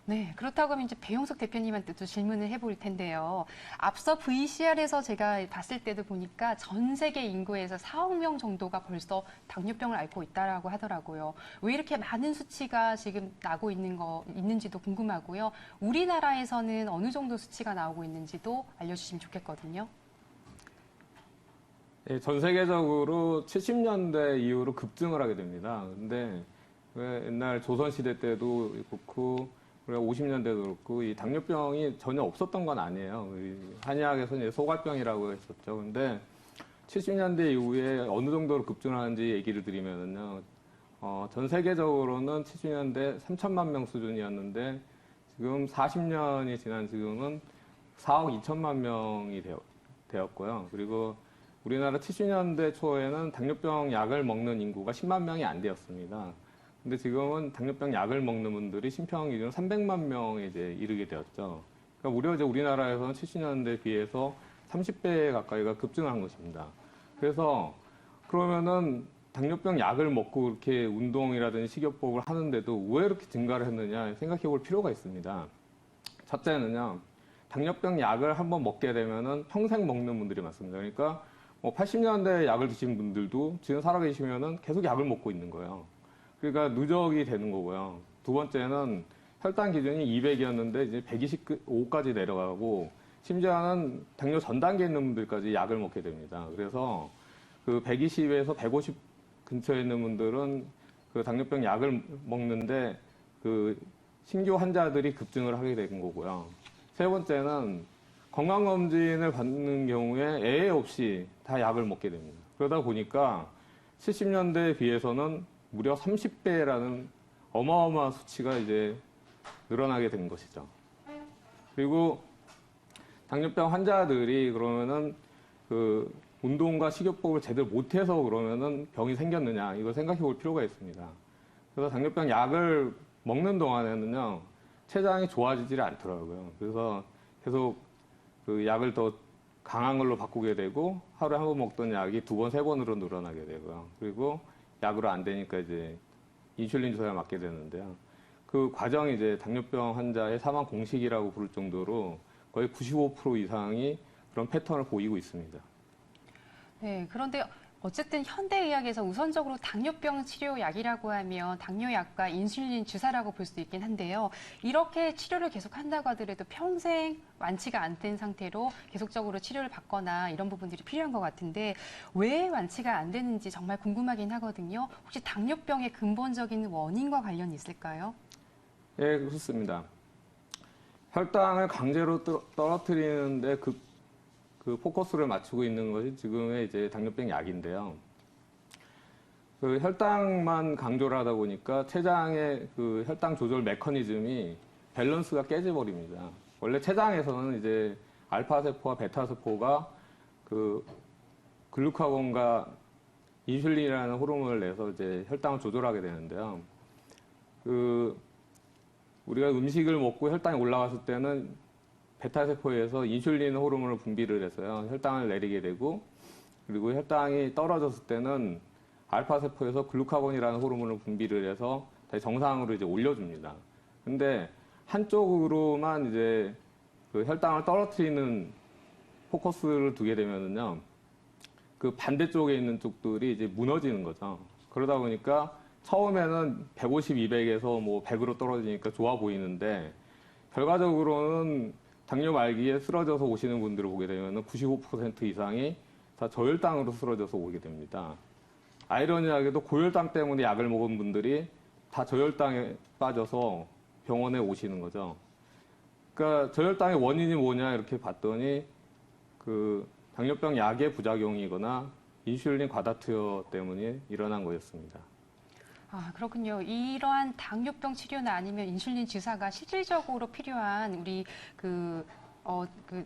네, 그렇다고 하면 이제 배용석 대표님한테 또 질문을 해볼 텐데요. 앞서 VCR에서 제가 봤을 때도 보니까 전 세계 인구에서 4억 명 정도가 벌써 당뇨병을 앓고 있다라고 하더라고요. 왜 이렇게 많은 수치가 지금 나고 있는지도 궁금하고요. 우리나라에서는 어느 정도 수치가 나오고 있는지도 알려주시면 좋겠거든요. 예, 전 세계적으로 70년대 이후로 급증을 하게 됩니다. 근데 왜 옛날 조선시대 때도 그렇고, 우리가 50년대도 그렇고, 이 당뇨병이 전혀 없었던 건 아니에요. 이 한의학에서는 이제 소갈병이라고 했었죠. 근데 70년대 이후에 어느 정도로 급증하는지 얘기를 드리면은요, 전 세계적으로는 70년대 3천만 명 수준이었는데, 지금 40년이 지난 지금은 4억 2천만 명이 되었고요. 그리고 우리나라 70년대 초에는 당뇨병 약을 먹는 인구가 10만 명이 안 되었습니다. 근데 지금은 당뇨병 약을 먹는 분들이 심평 기준 300만 명에 이제 이르게 되었죠. 그러니까 무려 이제 우리나라에서는 70년대에 비해서 30배 가까이가 급증한 것입니다. 그래서 그러면은 당뇨병 약을 먹고 이렇게 운동이라든지 식이요법을 하는데도 왜 이렇게 증가를 했느냐 생각해 볼 필요가 있습니다. 첫째는요, 당뇨병 약을 한번 먹게 되면은 평생 먹는 분들이 많습니다. 그러니까 뭐 80년대 약을 드신 분들도 지금 살아계시면은 계속 약을 먹고 있는 거예요. 그러니까 누적이 되는 거고요. 두 번째는 혈당 기준이 200이었는데 이제 125까지 내려가고 심지어는 당뇨 전 단계에 있는 분들까지 약을 먹게 됩니다. 그래서 그 120에서 150 근처에 있는 분들은 그 당뇨병 약을 먹는데 그 신규 환자들이 급증을 하게 된 거고요. 세 번째는 건강검진을 받는 경우에 애애 없이 다 약을 먹게 됩니다. 그러다 보니까 70년대에 비해서는 무려 30배라는 어마어마한 수치가 이제 늘어나게 된 것이죠. 그리고 당뇨병 환자들이 그러면은 그 운동과 식이요법을 제대로 못해서 그러면은 병이 생겼느냐 이걸 생각해 볼 필요가 있습니다. 그래서 당뇨병 약을 먹는 동안에는요 췌장이 좋아지질 않더라고요. 그래서 계속 그 약을 더 강한 걸로 바꾸게 되고 하루에 한 번 먹던 약이 두 번, 세 번으로 늘어나게 되고요. 그리고 약으로 안 되니까 이제 인슐린 주사를 맞게 되는데요. 그 과정이 이제 당뇨병 환자의 사망 공식이라고 부를 정도로 거의 95% 이상이 그런 패턴을 보이고 있습니다. 네, 그런데 어쨌든 현대의학에서 우선적으로 당뇨병 치료약이라고 하면 당뇨약과 인슐린 주사라고 볼 수 있긴 한데요. 이렇게 치료를 계속 한다고 하더라도 평생 완치가 안 된 상태로 계속적으로 치료를 받거나 이런 부분들이 필요한 것 같은데 왜 완치가 안 되는지 정말 궁금하긴 하거든요. 혹시 당뇨병의 근본적인 원인과 관련이 있을까요? 예, 그렇습니다. 혈당을 강제로 떨어뜨리는데 그 포커스를 맞추고 있는 것이 지금의 이제 당뇨병 약인데요. 그 혈당만 강조를 하다 보니까 췌장의 그 혈당 조절 메커니즘이 밸런스가 깨져버립니다. 원래 췌장에서는 이제 알파 세포와 베타 세포가 그 글루카곤과 인슐린이라는 호르몬을 내서 이제 혈당을 조절하게 되는데요. 그 우리가 음식을 먹고 혈당이 올라갔을 때는 베타세포에서 인슐린 호르몬을 분비를 해서요, 혈당을 내리게 되고, 그리고 혈당이 떨어졌을 때는 알파세포에서 글루카곤이라는 호르몬을 분비를 해서 다시 정상으로 이제 올려줍니다. 근데 한쪽으로만 이제 그 혈당을 떨어뜨리는 포커스를 두게 되면은요, 그 반대쪽에 있는 쪽들이 이제 무너지는 거죠. 그러다 보니까 처음에는 150, 200에서 뭐 100으로 떨어지니까 좋아 보이는데, 결과적으로는 당뇨 말기에 쓰러져서 오시는 분들을 보게 되면 95% 이상이 다 저혈당으로 쓰러져서 오게 됩니다. 아이러니하게도 고혈당 때문에 약을 먹은 분들이 다 저혈당에 빠져서 병원에 오시는 거죠. 그러니까 저혈당의 원인이 뭐냐 이렇게 봤더니 그 당뇨병 약의 부작용이거나 인슐린 과다 투여 때문에 일어난 거였습니다. 아, 그렇군요. 이러한 당뇨병 치료나 아니면 인슐린 주사가 실질적으로 필요한 우리 그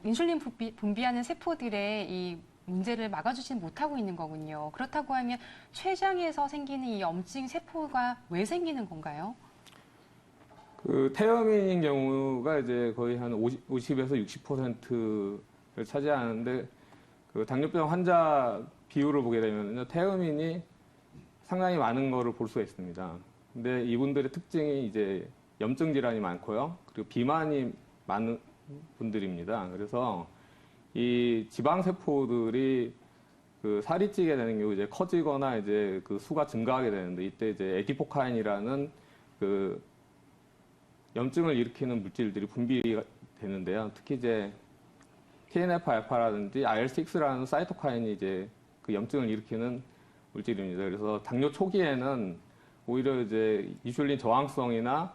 인슐린 분비하는 세포들의 이 문제를 막아주진 못하고 있는 거군요. 그렇다고 하면 췌장에서 생기는 이 염증 세포가 왜 생기는 건가요? 그 태어민인 경우가 이제 거의 한 50에서 60%를 차지하는데 그 당뇨병 환자 비율을 보게 되면요. 태어민이 상당히 많은 거를 볼 수가 있습니다. 근데 이분들의 특징이 이제 염증 질환이 많고요. 그리고 비만이 많은 분들입니다. 그래서 이 지방 세포들이 그 살이 찌게 되는 경우 이제 커지거나 이제 그 수가 증가하게 되는데 이때 이제 에디포카인이라는 그 염증을 일으키는 물질들이 분비가 되는데요. 특히 이제 TNF-알파라든지 IL-6라는 사이토카인이 이제 그 염증을 일으키는 물질입니다. 그래서 당뇨 초기에는 오히려 이제 인슐린 저항성이나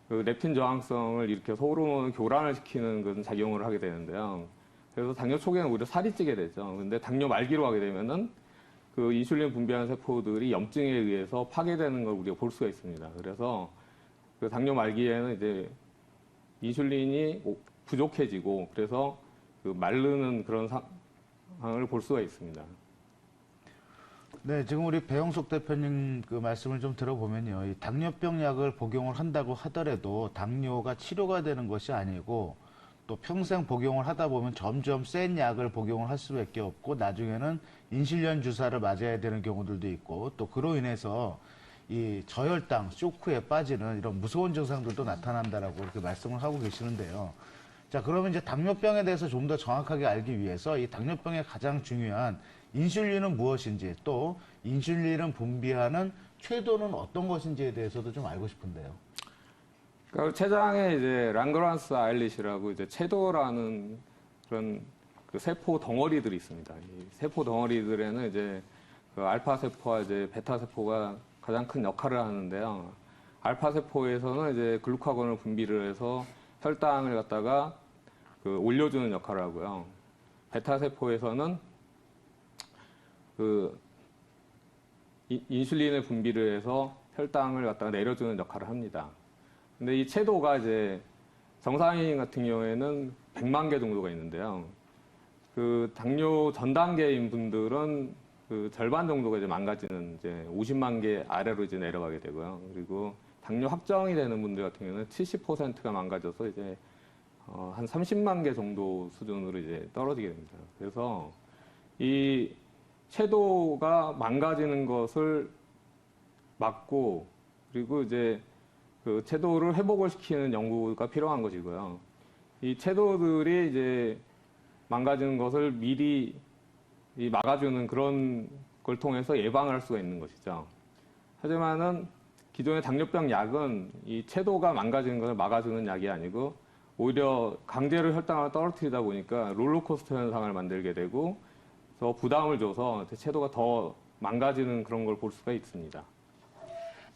그 렙틴 저항성을 일으켜서 호르몬 교란을 시키는 그런 작용을 하게 되는데요. 그래서 당뇨 초기에는 오히려 살이 찌게 되죠. 근데 당뇨 말기로 가게 되면은 그 인슐린 분비하는 세포들이 염증에 의해서 파괴되는 걸 우리가 볼 수가 있습니다. 그래서 그 당뇨 말기에는 이제 인슐린이 부족해지고 그래서 그 마르는 그런 상황을 볼 수가 있습니다. 네, 지금 우리 배영숙 대표님 그 말씀을 좀 들어보면요. 이 당뇨병 약을 복용을 한다고 하더라도 당뇨가 치료가 되는 것이 아니고 또 평생 복용을 하다 보면 점점 센 약을 복용을 할 수밖에 없고 나중에는 인슐린 주사를 맞아야 되는 경우들도 있고 또 그로 인해서 이 저혈당, 쇼크에 빠지는 이런 무서운 증상들도 나타난다라고 이렇게 말씀을 하고 계시는데요. 자, 그러면 이제 당뇨병에 대해서 좀 더 정확하게 알기 위해서 이 당뇨병의 가장 중요한 인슐린은 무엇인지 또 인슐린을 분비하는 쾌도는 어떤 것인지에 대해서도 좀 알고 싶은데요. 그러니까 췌장에 이제 랑그란스 아일릿이라고 이제 궤도라는 그런 그 세포 덩어리들이 있습니다. 이 세포 덩어리들에는 이제 그 알파 세포와 이제 베타 세포가 가장 큰 역할을 하는데요. 알파 세포에서는 이제 글루카곤을 분비를 해서 혈당을 갖다가 그 올려주는 역할을 하고요. 베타 세포에서는 그 인슐린을 분비를 해서 혈당을 갖다가 내려주는 역할을 합니다. 근데 이 채도가 이제 정상인 같은 경우에는 100만 개 정도가 있는데요. 그 당뇨 전 단계인 분들은 그 절반 정도가 이제 망가지는 이제 50만 개 아래로 이제 내려가게 되고요. 그리고 당뇨 확정이 되는 분들 같은 경우는 70%가 망가져서 이제 한 30만 개 정도 수준으로 이제 떨어지게 됩니다. 그래서 이 채도가 망가지는 것을 막고 그리고 이제 그 채도를 회복을 시키는 연구가 필요한 것이고요. 이 채도들이 이제 망가지는 것을 미리 막아주는 그런 걸 통해서 예방을 할 수가 있는 것이죠. 하지만은 기존의 당뇨병 약은 이 채도가 망가지는 것을 막아주는 약이 아니고 오히려 강제로 혈당을 떨어뜨리다 보니까 롤러코스터 현상을 만들게 되고 더 부담을 줘서 채도가 더 망가지는 그런 걸 볼 수가 있습니다.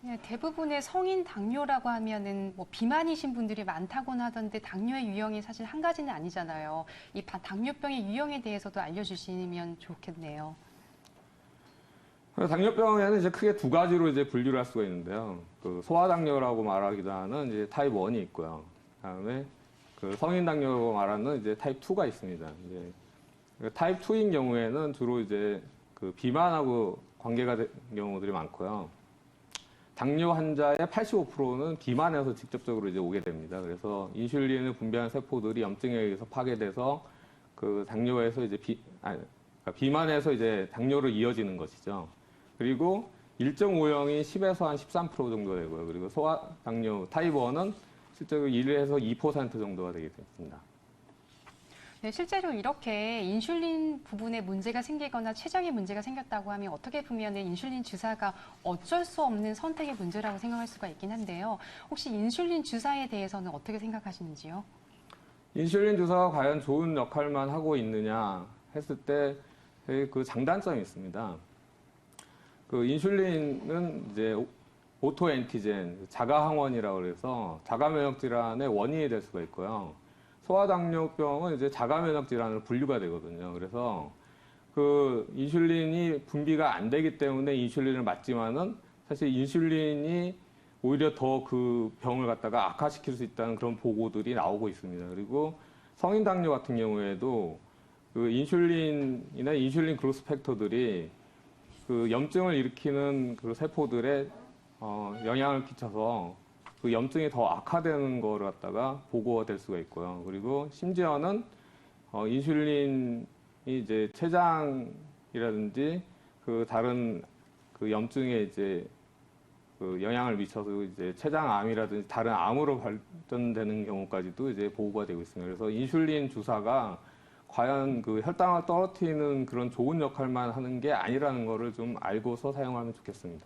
네, 대부분의 성인 당뇨라고 하면은 뭐 비만이신 분들이 많다고는 하던데 당뇨의 유형이 사실 한 가지는 아니잖아요. 이 당뇨병의 유형에 대해서도 알려주시면 좋겠네요. 당뇨병에는 이제 크게 두 가지로 이제 분류를 할 수가 있는데요. 그 소아당뇨라고 말하기도 하는 이제 타입 1이 있고요. 그다음에 그 성인 당뇨라고 말하는 이제 타입 2가 있습니다. 이제 타입 2인 경우에는 주로 이제 그 비만하고 관계가 된 경우들이 많고요. 당뇨 환자의 85%는 비만에서 직접적으로 이제 오게 됩니다. 그래서 인슐린을 분비하는 세포들이 염증에 의해서 파괴돼서 그 당뇨에서 이제 그러니까 비만에서 이제 당뇨로 이어지는 것이죠. 그리고 일정 오형이 10에서 한 13% 정도 되고요. 그리고 소아당뇨 타입 1은 실제로 1에서 2% 정도가 되게 됩니다. 네, 실제로 이렇게 인슐린 부분에 문제가 생기거나 췌장에 문제가 생겼다고 하면 어떻게 보면 인슐린 주사가 어쩔 수 없는 선택의 문제라고 생각할 수가 있긴 한데요. 혹시 인슐린 주사에 대해서는 어떻게 생각하시는지요? 인슐린 주사가 과연 좋은 역할만 하고 있느냐 했을 때 그 장단점이 있습니다. 그 인슐린은 이제 오토 엔티젠, 자가 항원이라고 해서 자가 면역 질환의 원인이 될 수가 있고요. 소아당뇨병은 이제 자가 면역 질환으로 분류가 되거든요. 그래서 그 인슐린이 분비가 안 되기 때문에 인슐린을 맞지만은 사실 인슐린이 오히려 더 그 병을 갖다가 악화시킬 수 있다는 그런 보고들이 나오고 있습니다. 그리고 성인 당뇨 같은 경우에도 그 인슐린이나 인슐린 그로스 팩터들이 그 염증을 일으키는 그 세포들에 영향을 끼쳐서 그 염증이 더 악화되는 거를 갖다가 보고가 될 수가 있고요. 그리고 심지어는 인슐린이 이제 췌장이라든지 그 다른 그 염증에 이제 그 그 영향을 미쳐서 이제 췌장암이라든지 다른 암으로 발전되는 경우까지도 이제 보고가 되고 있습니다. 그래서 인슐린 주사가 과연 그 혈당을 떨어뜨리는 그런 좋은 역할만 하는 게 아니라는 거를 좀 알고서 사용하면 좋겠습니다.